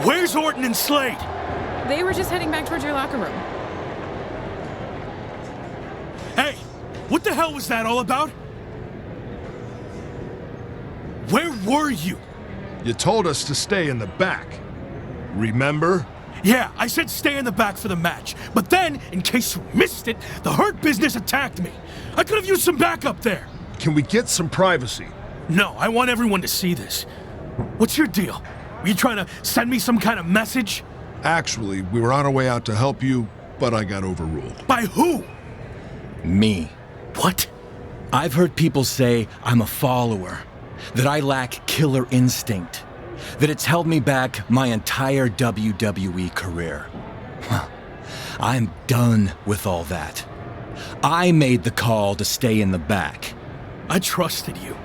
Where's Orton and Slade? They were just heading back towards your locker room. Hey, what the hell was that all about? Where were you? You told us to stay in the back. Remember? Yeah, I said stay in the back for the match. But then, in case you missed it, the Hurt Business attacked me. I could have used some backup there. Can we get some privacy? No, I want everyone to see this. What's your deal? Were you trying to send me some kind of message? Actually, we were on our way out to help you, but I got overruled. By who? Me. What? I've heard people say I'm a follower, that I lack killer instinct, that it's held me back my entire WWE career. I'm done with all that. I made the call to stay in the back. I trusted you.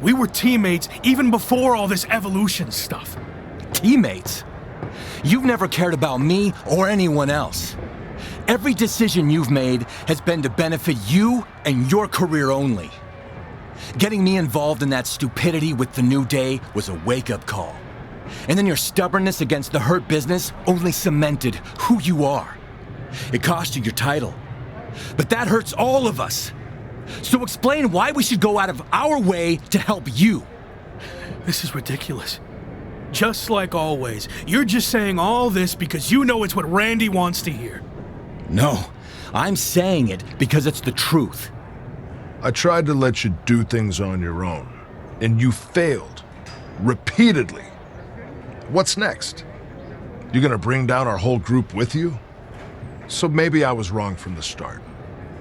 We were teammates even before all this evolution stuff. Teammates? You've never cared about me or anyone else. Every decision you've made has been to benefit you and your career only. Getting me involved in that stupidity with the New Day was a wake-up call. And then your stubbornness against the Hurt Business only cemented who you are. It cost you your title. But that hurts all of us. So explain why we should go out of our way to help you. This is ridiculous. Just like always, you're just saying all this because you know it's what Randy wants to hear. No, I'm saying it because it's the truth. I tried to let you do things on your own, and you failed. Repeatedly. What's next? You gonna bring down our whole group with you? So maybe I was wrong from the start.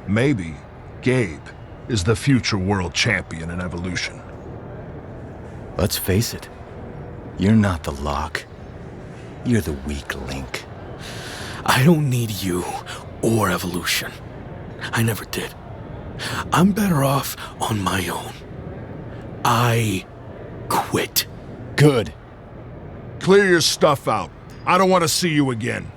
Maybe Gabe is the future world champion in Evolution. Let's face it. You're not the lock. You're the weak link. I don't need you or Evolution. I never did. I'm better off on my own. I quit. Good. Clear your stuff out. I don't want to see you again.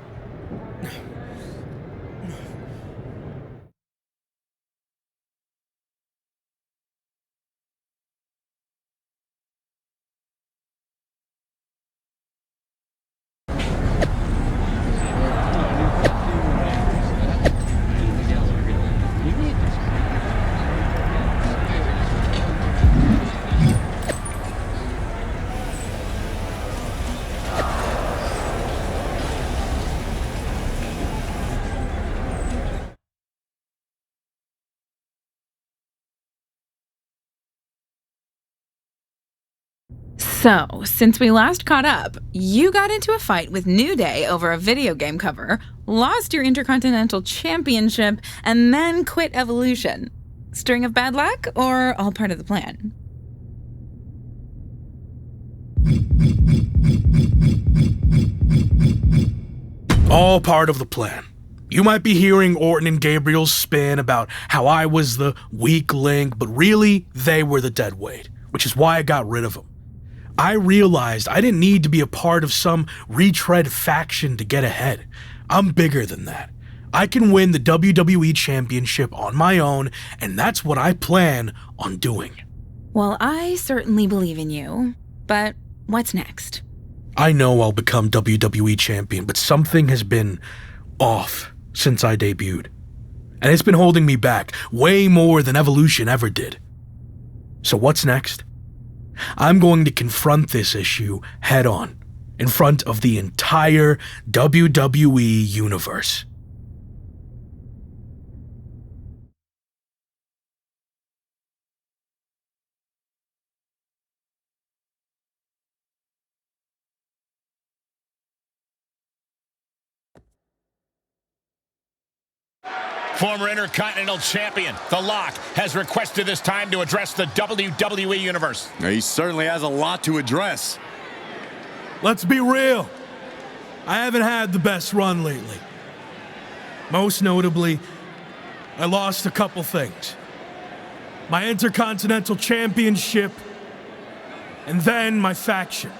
So, since we last caught up, you got into a fight with New Day over a video game cover, lost your Intercontinental Championship, and then quit Evolution. String of bad luck, or all part of the plan? All part of the plan. You might be hearing Orton and Gabriel's spin about how I was the weak link, but really, they were the dead weight, which is why I got rid of them. I realized I didn't need to be a part of some retread faction to get ahead. I'm bigger than that. I can win the WWE Championship on my own, and that's what I plan on doing. Well, I certainly believe in you, but what's next? I know I'll become WWE Champion, but something has been off since I debuted. And it's been holding me back way more than Evolution ever did. So what's next? I'm going to confront this issue head on, in front of the entire WWE universe. Former Intercontinental Champion, The Lock, has requested this time to address the WWE Universe. He certainly has a lot to address. Let's be real. I haven't had the best run lately. Most notably, I lost a couple things. My Intercontinental Championship, and then my faction.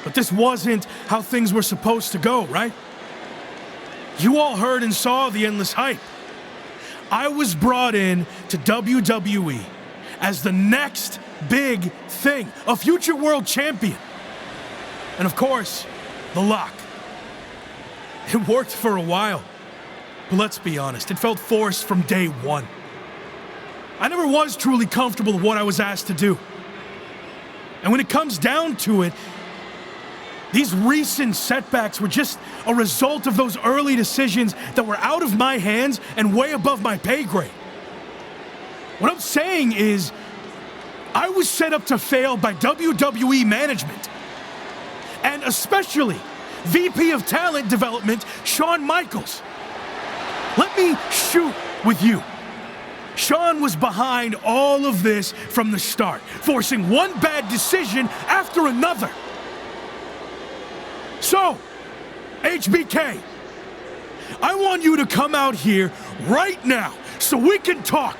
But this wasn't how things were supposed to go, right? You all heard and saw the endless hype. I was brought in to WWE as the next big thing, a future world champion. And of course, the lock. It worked for a while. But let's be honest, it felt forced from day one. I never was truly comfortable with what I was asked to do. And when it comes down to it, these recent setbacks were just a result of those early decisions that were out of my hands and way above my pay grade. What I'm saying is, I was set up to fail by WWE management. And especially VP of Talent Development, Shawn Michaels. Let me shoot with you. Shawn was behind all of this from the start, forcing one bad decision after another. So, HBK, I want you to come out here right now so we can talk.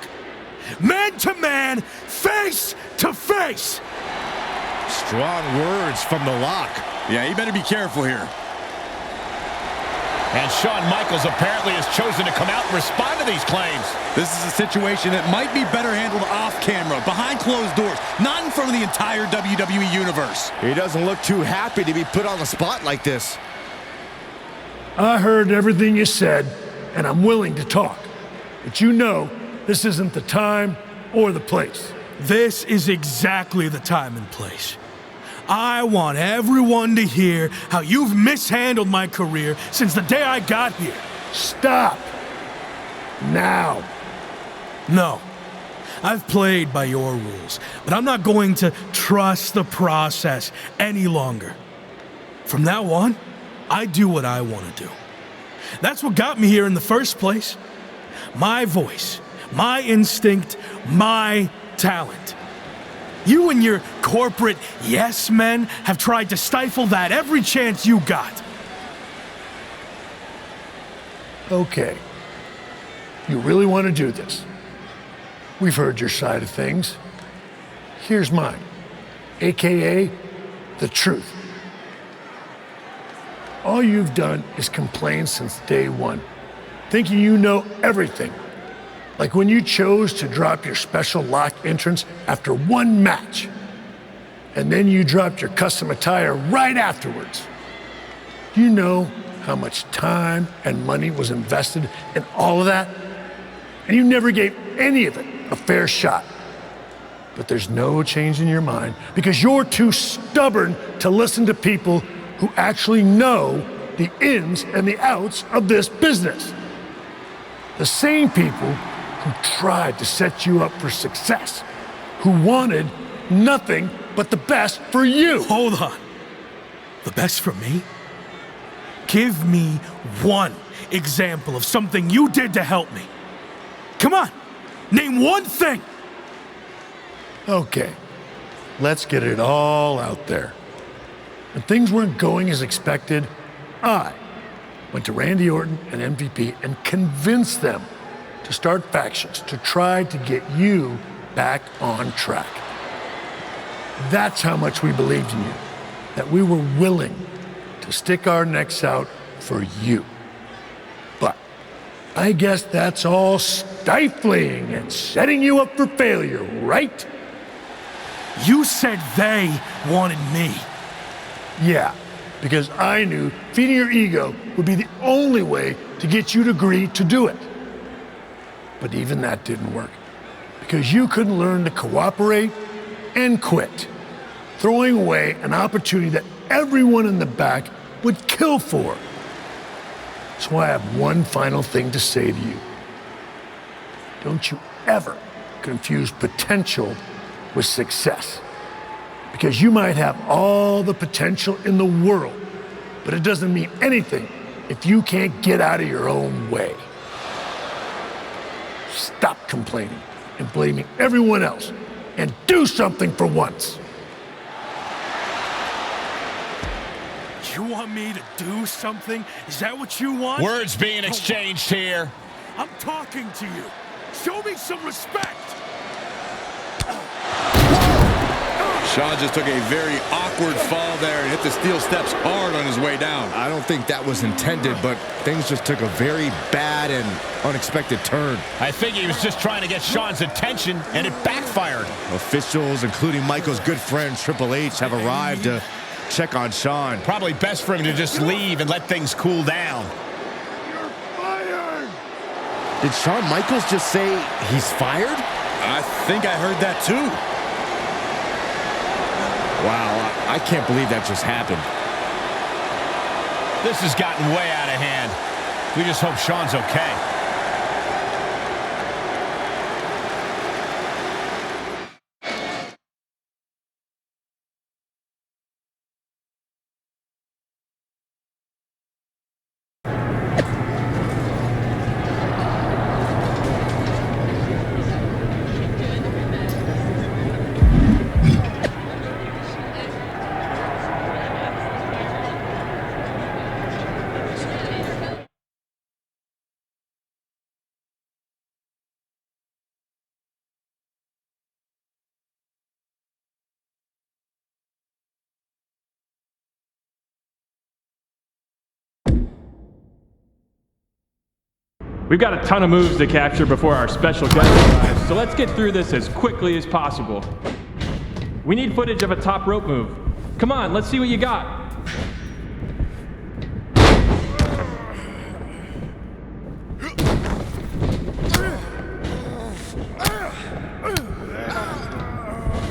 Man to man, face to face. Strong words from the lock. Yeah, you better be careful here. And Shawn Michaels apparently has chosen to come out and respond to these claims. This is a situation that might be better handled off camera, behind closed doors, not in front of the entire WWE Universe. He doesn't look too happy to be put on the spot like this. I heard everything you said, and I'm willing to talk. But you know, this isn't the time or the place. This is exactly the time and place. I want everyone to hear how you've mishandled my career since the day I got here. Stop. Now. No. I've played by your rules, but I'm not going to trust the process any longer. From now on, I do what I want to do. That's what got me here in the first place. My voice, my instinct, my talent. You and your corporate yes men have tried to stifle that every chance you got. Okay. You really want to do this? We've heard your side of things. Here's mine, AKA the truth. All you've done is complain since day one, thinking you know everything. Like when you chose to drop your special lock entrance after one match, and then you dropped your custom attire right afterwards. You know how much time and money was invested in all of that? And you never gave any of it a fair shot. But there's no change in your mind because you're too stubborn to listen to people who actually know the ins and the outs of this business. The same people who tried to set you up for success, who wanted nothing but the best for you. Hold on. The best for me? Give me one example of something you did to help me. Come on, name one thing. Okay, let's get it all out there. When things weren't going as expected, I went to Randy Orton and MVP and convinced them to start factions to try to get you back on track. That's how much we believed in you, that we were willing to stick our necks out for you. But I guess that's all stifling and setting you up for failure, right? You said they wanted me. Yeah, because I knew feeding your ego would be the only way to get you to agree to do it. But even that didn't work, because you couldn't learn to cooperate and quit, throwing away an opportunity that everyone in the back would kill for. So I have one final thing to say to you. Don't you ever confuse potential with success. Because you might have all the potential in the world, but it doesn't mean anything if you can't get out of your own way. Stop complaining and blaming everyone else and do something for once. You want me to do something? Is that what you want? Words being exchanged here. I'm talking to you. Show me some respect. Shawn just took a very awkward fall there and hit the steel steps hard on his way down. I don't think that was intended, but things just took a very bad and unexpected turn. I think he was just trying to get Shawn's attention, and it backfired. Officials, including Michael's good friend Triple H, have arrived to check on Shawn. Probably best for him to just leave and let things cool down. You're fired! Did Shawn Michaels just say he's fired? I think I heard that too. Wow, I can't believe that just happened. This has gotten way out of hand. We just hope Shawn's okay. We've got a ton of moves to capture before our special guest arrives, so let's get through this as quickly as possible. We need footage of a top rope move. Come on, let's see what you got.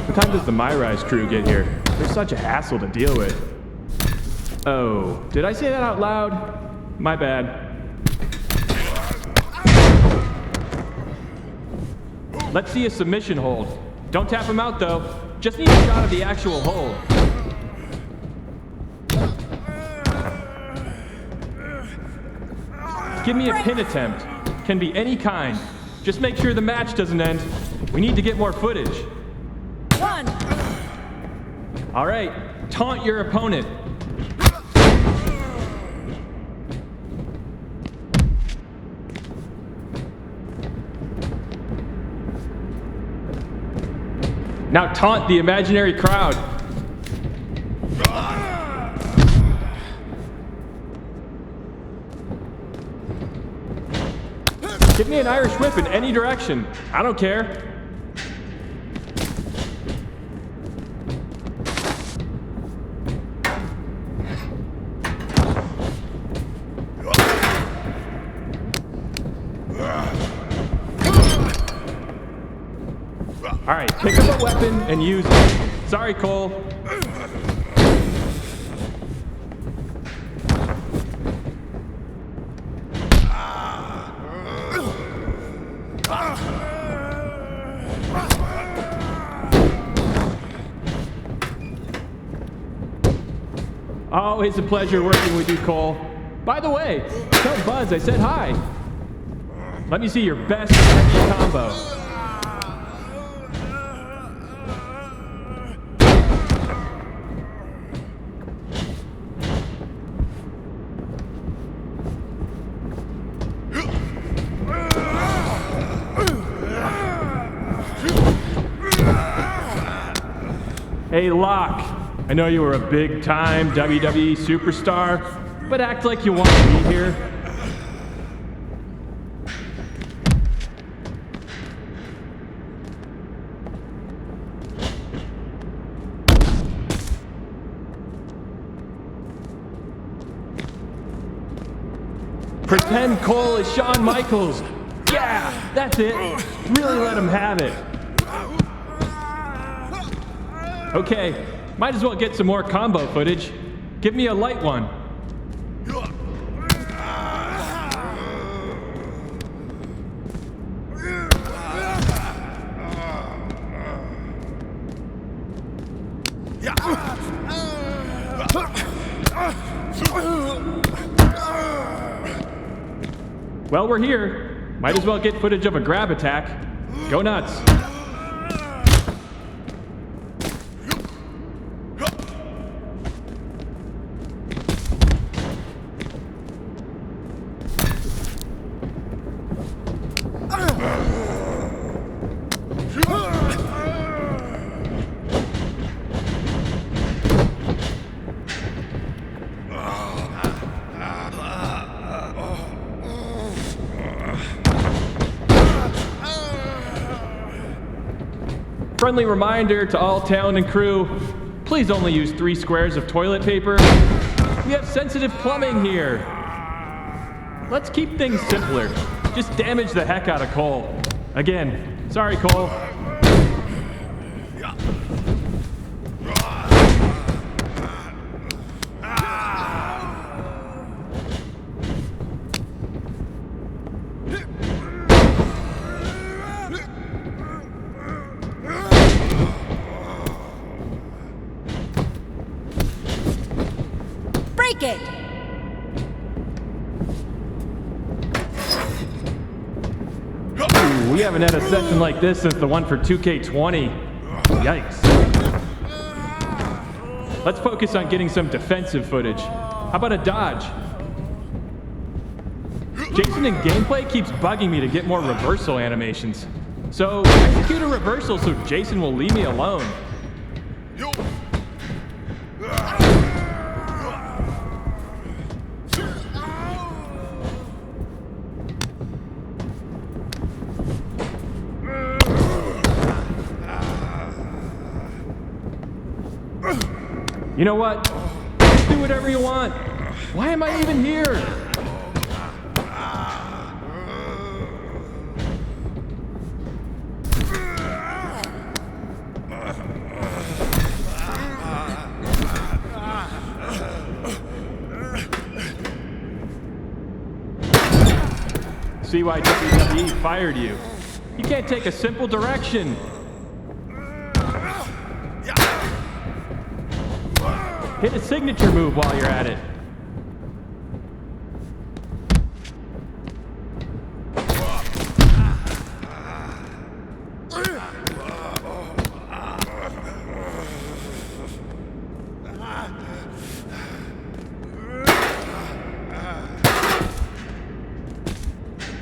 What time does the My Rise crew get here? They're such a hassle to deal with. Oh, did I say that out loud? My bad. Let's see a submission hold. Don't tap him out though. Just need a shot of the actual hold. Give me a pin attempt. Can be any kind. Just make sure the match doesn't end. We need to get more footage. 1. All right, taunt your opponent. Now taunt the imaginary crowd. Give me an Irish whip in any direction. I don't care. All right, pick up a weapon and use it. Sorry, Cole. Always a pleasure working with you, Cole. By the way, tell Buzz I said hi. Let me see your best combo. Hey, Locke. I know you were a big-time WWE superstar, but act like you want to be here. Pretend Cole is Shawn Michaels. Yeah, that's it. Really let him have it. Okay, might as well get some more combo footage. Give me a light one. Well, we're here. Might as well get footage of a grab attack. Go nuts. Friendly reminder to all talent and crew, Please only use 3 squares of toilet paper. We have sensitive plumbing here. Let's keep things simpler. Just damage the heck out of Cole. Again, sorry, Cole. Break it! Ooh, we haven't had a session like this since the one for 2K20. Yikes. Let's focus on getting some defensive footage. How about a dodge? Jason in gameplay keeps bugging me to get more reversal animations. So execute a reversal so Jason will leave me alone. You know what? Do whatever you want. Why am I even here? See why WWE fired you. You can't take a simple direction. Hit a signature move while you're at it.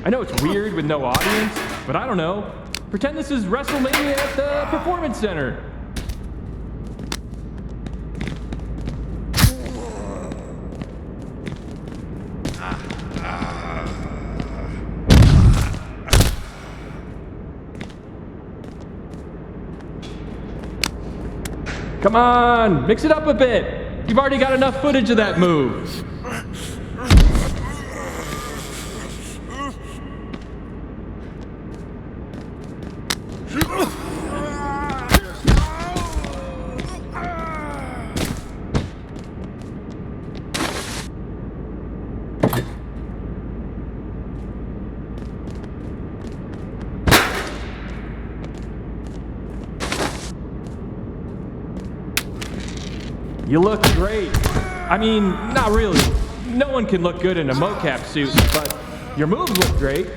I know it's weird with no audience, but I don't know. Pretend this is WrestleMania at the Performance Center. Come on, mix it up a bit. You've already got enough footage of that move. You look great. I mean, not really. No one can look good in a mocap suit, but your moves look great.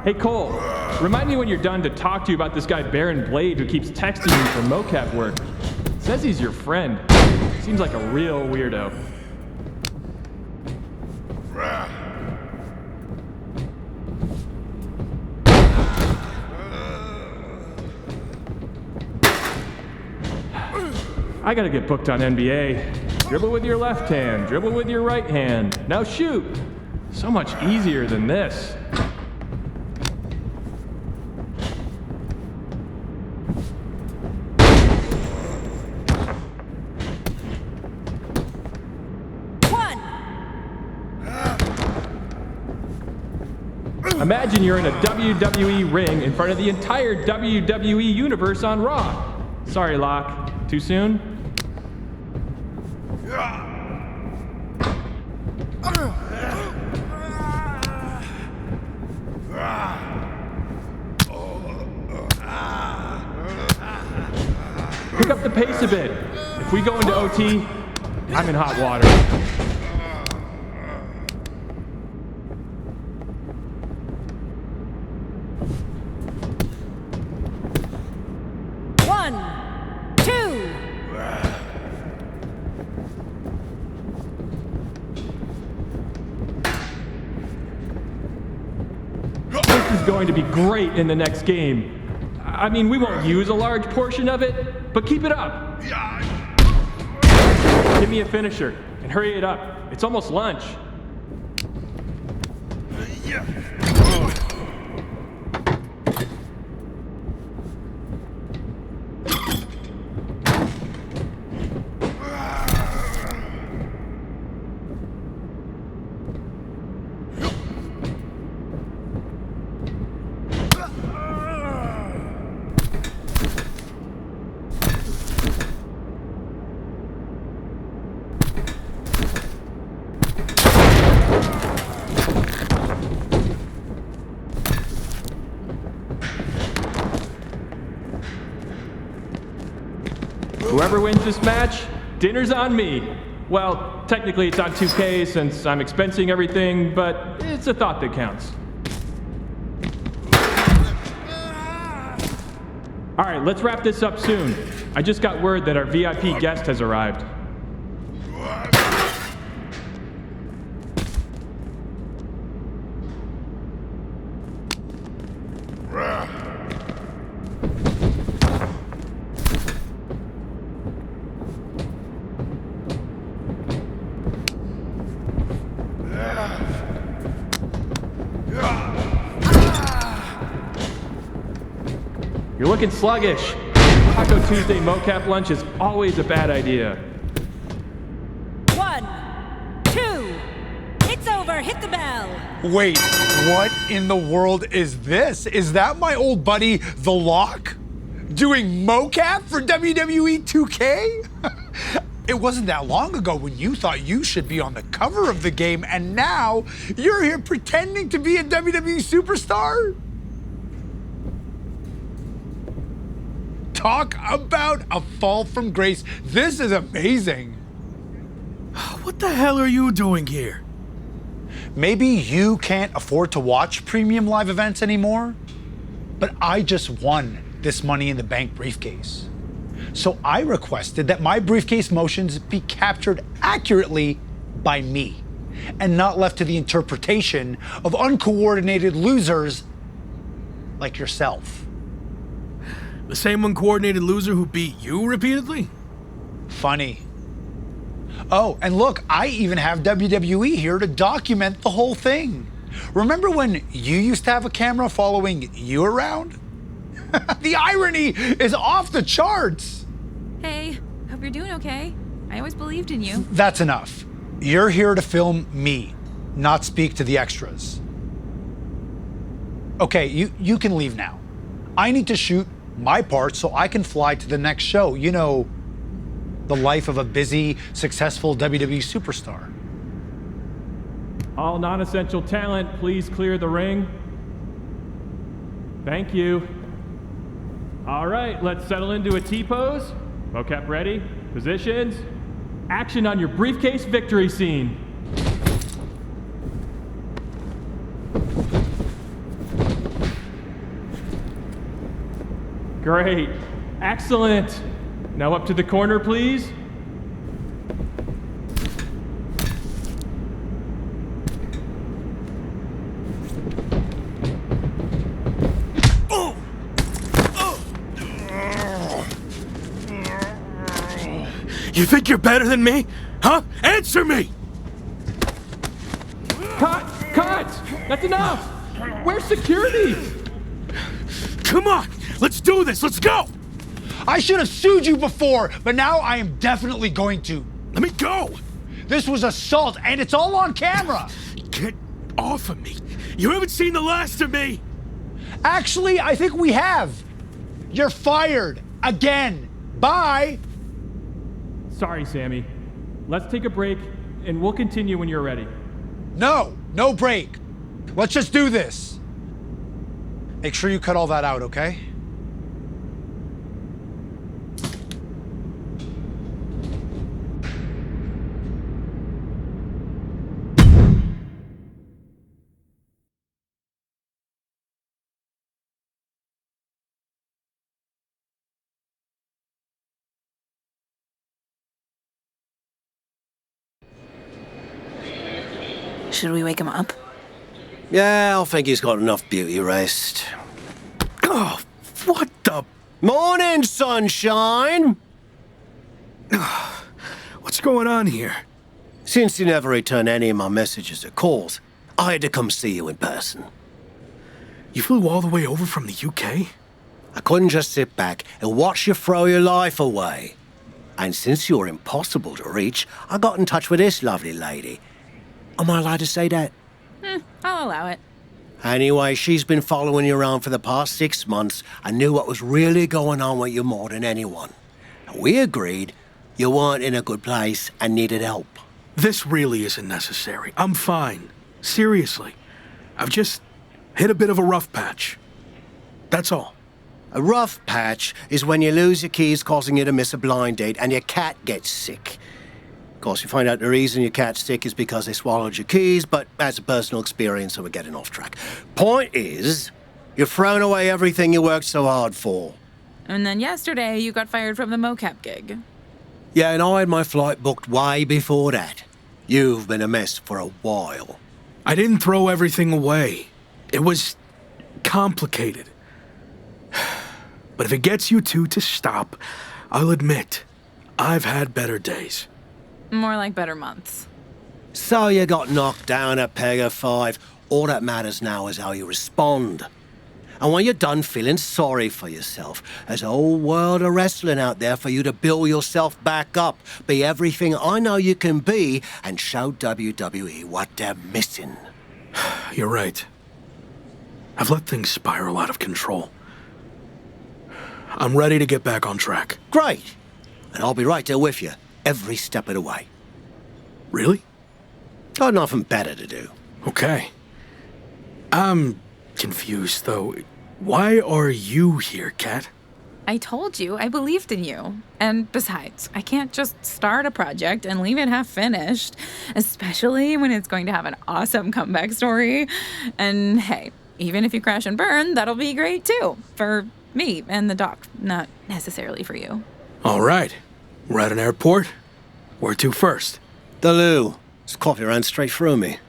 Hey Cole, remind me when you're done to talk to you about this guy Baron Blade who keeps texting you for mocap work. Says he's your friend. Seems like a real weirdo. I gotta get booked on NBA. Dribble with your left hand, dribble with your right hand. Now shoot! So much easier than this. Imagine you're in a WWE ring in front of the entire WWE universe on Raw. Sorry, Locke. Too soon? Pick up the pace a bit. If we go into OT, I'm in hot water. Going to be great in the next game. I mean, we won't use a large portion of it, but keep it up. Give me a finisher, and hurry it up. It's almost lunch. Whoever wins this match, dinner's on me. Well, technically it's on 2K since I'm expensing everything, but it's a thought that counts. All right, let's wrap this up soon. I just got word that our VIP guest has arrived. You're looking sluggish. Taco Tuesday mocap lunch is always a bad idea. 1, 2, it's over, hit the bell. Wait, what in the world is this? Is that my old buddy, The Lock? Doing mocap for WWE 2K? It wasn't that long ago when you thought you should be on the cover of the game, and now you're here pretending to be a WWE superstar? Talk about a fall from grace. This is amazing. What the hell are you doing here? Maybe you can't afford to watch premium live events anymore, but I just won this Money in the Bank briefcase. So I requested that my briefcase motions be captured accurately by me and not left to the interpretation of uncoordinated losers like yourself. The same uncoordinated loser who beat you repeatedly? Funny. Oh, and look, I even have WWE here to document the whole thing. Remember when you used to have a camera following you around? The irony is off the charts. Hey, hope you're doing okay. I always believed in you. That's enough. You're here to film me, not speak to the extras. Okay, you can leave now. I need to shoot my part so I can fly to the next show. You know, the life of a busy, successful WWE superstar. All non-essential talent, please clear the ring. Thank you. All right, let's settle into a T-pose. Mocap ready, positions. Action on your briefcase victory scene. Great, excellent. Now up to the corner, please. You think you're better than me? Huh? Answer me! Cut! Cut! That's enough! Where's security? Come on! Let's do this! Let's go! I should have sued you before, but now I am definitely going to. Let me go! This was assault, and it's all on camera! Get off of me! You haven't seen the last of me! Actually, I think we have. You're fired. Again. Bye! Sorry, Sammy. Let's take a break, and we'll continue when you're ready. No break. Let's just do this. Make sure you cut all that out, okay? Should we wake him up? Yeah, I think he's got enough beauty rest. Oh, what the? Morning, sunshine! What's going on here? Since you never return any of my messages or calls, I had to come see you in person. You flew all the way over from the UK? I couldn't just sit back and watch you throw your life away. And since you're impossible to reach, I got in touch with this lovely lady. Am I allowed to say that? I'll allow it. Anyway, she's been following you around for the past 6 months and knew what was really going on with you more than anyone. We agreed you weren't in a good place and needed help. This really isn't necessary. I'm fine. Seriously. I've just hit a bit of a rough patch. That's all. A rough patch is when you lose your keys, causing you to miss a blind date, and your cat gets sick. Of course, you find out the reason your cat's sick is because they swallowed your keys, but that's a personal experience, so we're getting off track. Point is, you've thrown away everything you worked so hard for. And then yesterday, you got fired from the mocap gig. Yeah, and I had my flight booked way before that. You've been a mess for a while. I didn't throw everything away. It was complicated. But if it gets you two to stop, I'll admit, I've had better days. More like better months. So you got knocked down at peg of 5. All that matters now is how you respond. And when you're done feeling sorry for yourself, there's a whole world of wrestling out there for you to build yourself back up, be everything I know you can be, and show WWE what they're missing. You're right. I've let things spiral out of control. I'm ready to get back on track. Great. And I'll be right there with you, every step of the way. Really? Got nothing better to do. Okay. I'm confused, though. Why are you here, Kat? I told you, I believed in you. And besides, I can't just start a project and leave it half finished, especially when it's going to have an awesome comeback story. And hey, even if you crash and burn, that'll be great too. For me and the doc, not necessarily for you. All right. We're at an airport. Where to first? The loo. This coffee ran straight through me.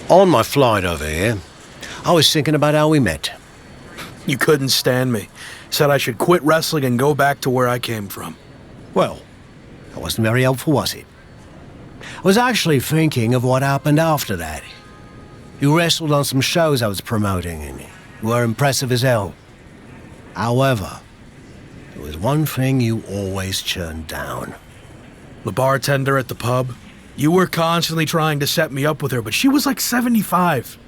On my flight over here, I was thinking about how we met. You couldn't stand me. Said I should quit wrestling and go back to where I came from. Well, that wasn't very helpful, was it? I was actually thinking of what happened after that. You wrestled on some shows I was promoting, and you were impressive as hell. However, there was one thing you always turned down. The bartender at the pub? You were constantly trying to set me up with her, but she was like 75.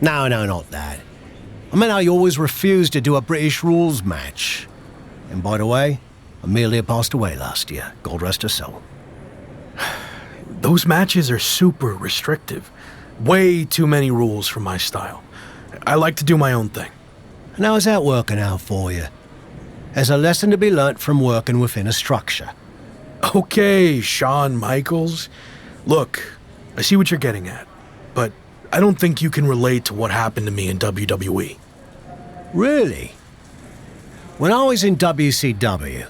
No, not that. I meant how you always refused to do a British rules match. And by the way, Amelia passed away last year. God rest her soul. Those matches are super restrictive. Way too many rules for my style. I like to do my own thing. And how's that working out for you? There's a lesson to be learnt from working within a structure. Okay, Shawn Michaels. Look, I see what you're getting at, but I don't think you can relate to what happened to me in WWE. Really? When I was in WCW,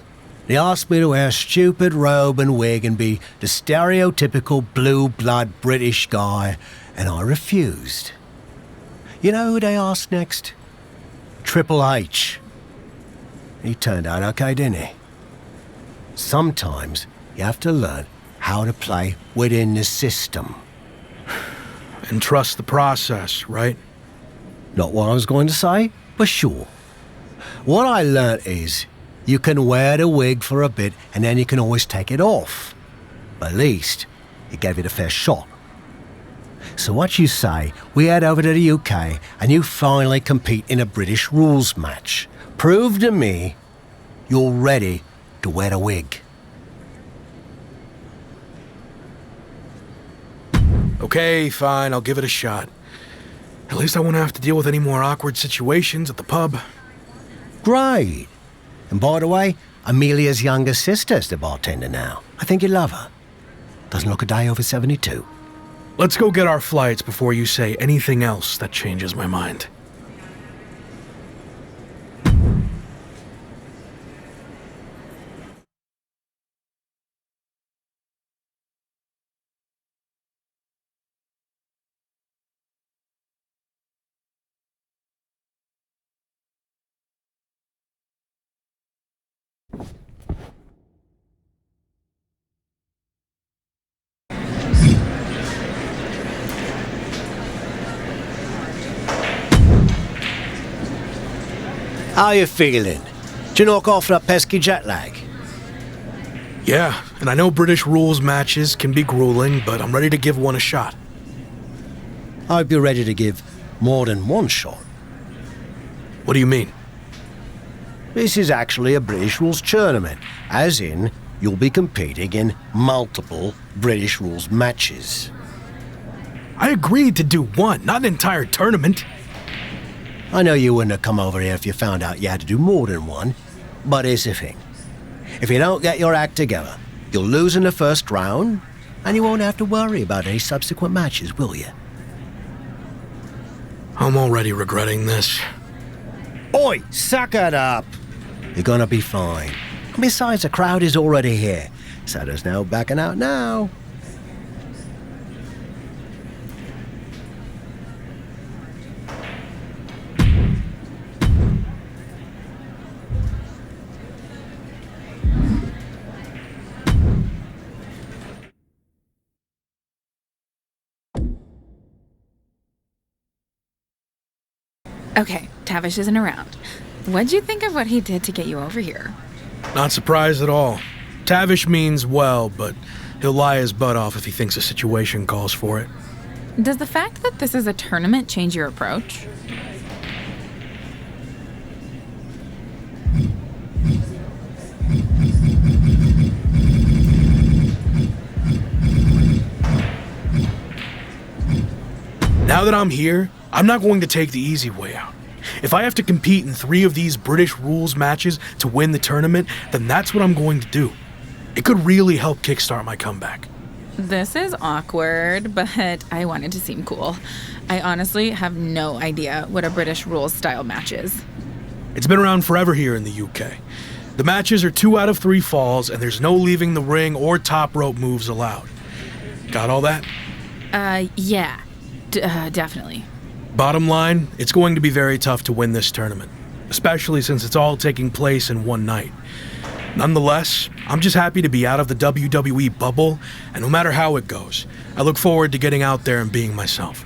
they asked me to wear a stupid robe and wig and be the stereotypical blue-blood British guy, and I refused. You know who they asked next? Triple H. He turned out okay, didn't he? Sometimes you have to learn how to play within the system. And trust the process, right? Not what I was going to say, but sure. What I learnt is, You can wear the wig for a bit and then you can always take it off. At least, it gave it a fair shot. So what you say, we head over to the UK and you finally compete in a British rules match. Prove to me you're ready to wear the wig. Okay, fine, I'll give it a shot. At least I won't have to deal with any more awkward situations at the pub. Great. And by the way, Amelia's younger sister's the bartender now. I think you love her. Doesn't look a day over 72. Let's go get our flights before you say anything else that changes my mind. How you feeling? Did you knock off that pesky jet lag? Yeah, and I know British rules matches can be grueling, but I'm ready to give one a shot. I hope you're ready to give more than one shot. What do you mean? This is actually a British rules tournament, as in, you'll be competing in multiple British rules matches. I agreed to do one, not an entire tournament. I know you wouldn't have come over here if you found out you had to do more than one, but here's the thing. If you don't get your act together, you'll lose in the first round, and you won't have to worry about any subsequent matches, will you? I'm already regretting this. Oi, suck it up! You're gonna be fine. Besides, the crowd is already here, so there's no backing out now. Okay, Tavish isn't around. What'd you think of what he did to get you over here? Not surprised at all. Tavish means well, but he'll lie his butt off if he thinks a situation calls for it. Does the fact that this is a tournament change your approach? Now that I'm here, I'm not going to take the easy way out. If I have to compete in 3 of these British rules matches to win the tournament, then that's what I'm going to do. It could really help kickstart my comeback. This is awkward, but I wanted to seem cool. I honestly have no idea what a British rules style match is. It's been around forever here in the UK. The matches are 2 out of 3 falls, and there's no leaving the ring or top rope moves allowed. Got all that? Yeah. Definitely. Bottom line, it's going to be very tough to win this tournament, especially since it's all taking place in one night. Nonetheless, I'm just happy to be out of the WWE bubble, and no matter how it goes, I look forward to getting out there and being myself.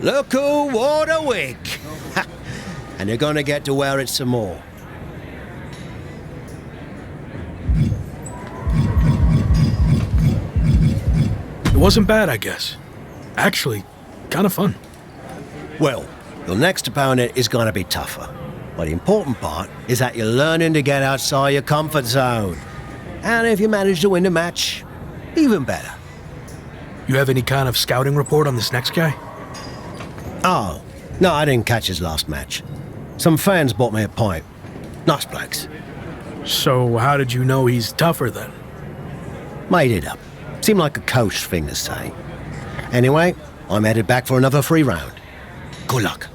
Look who wore the wig. And you're gonna get to wear it some more. It wasn't bad, I guess. Actually, kind of fun. Well, your next opponent is gonna be tougher. But the important part is that you're learning to get outside your comfort zone. And if you manage to win the match, even better. You have any kind of scouting report on this next guy? Oh, no, I didn't catch his last match. Some fans bought me a pint. Nice blokes. So how did you know he's tougher then? Made it up. Seemed like a coach thing to say. Anyway, I'm headed back for another free round. Good luck.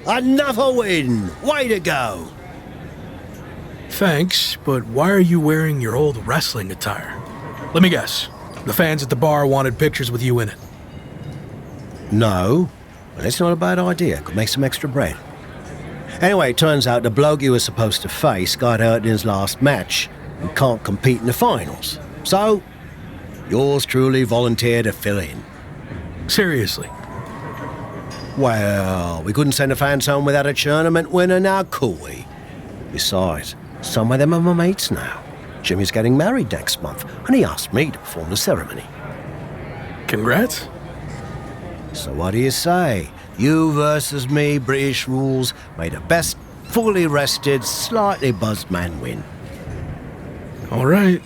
Another win! Way to go! Thanks, but why are you wearing your old wrestling attire? Let me guess. The fans at the bar wanted pictures with you in it. No, but it's not a bad idea. Could make some extra bread. Anyway, it turns out the bloke you were supposed to face got hurt in his last match and can't compete in the finals. So, yours truly volunteered to fill in. Seriously? Well, we couldn't send the fans home without a tournament winner now, could we? Besides, some of them are my mates now. Jimmy's getting married next month, and he asked me to perform the ceremony. Congrats. So what do you say? You versus me, British rules, may the best fully rested, slightly buzzed man win. All right.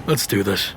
Let's do this.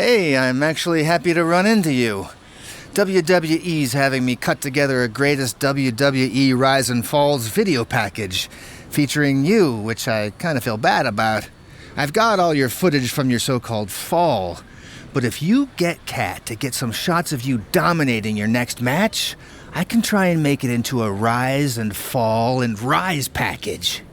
Hey, I'm actually happy to run into you. WWE's having me cut together a greatest WWE Rise and Falls video package featuring you, which I kind of feel bad about. I've got all your footage from your so-called fall, but if you get Kat to get some shots of you dominating your next match, I can try and make it into a Rise and Fall and Rise package.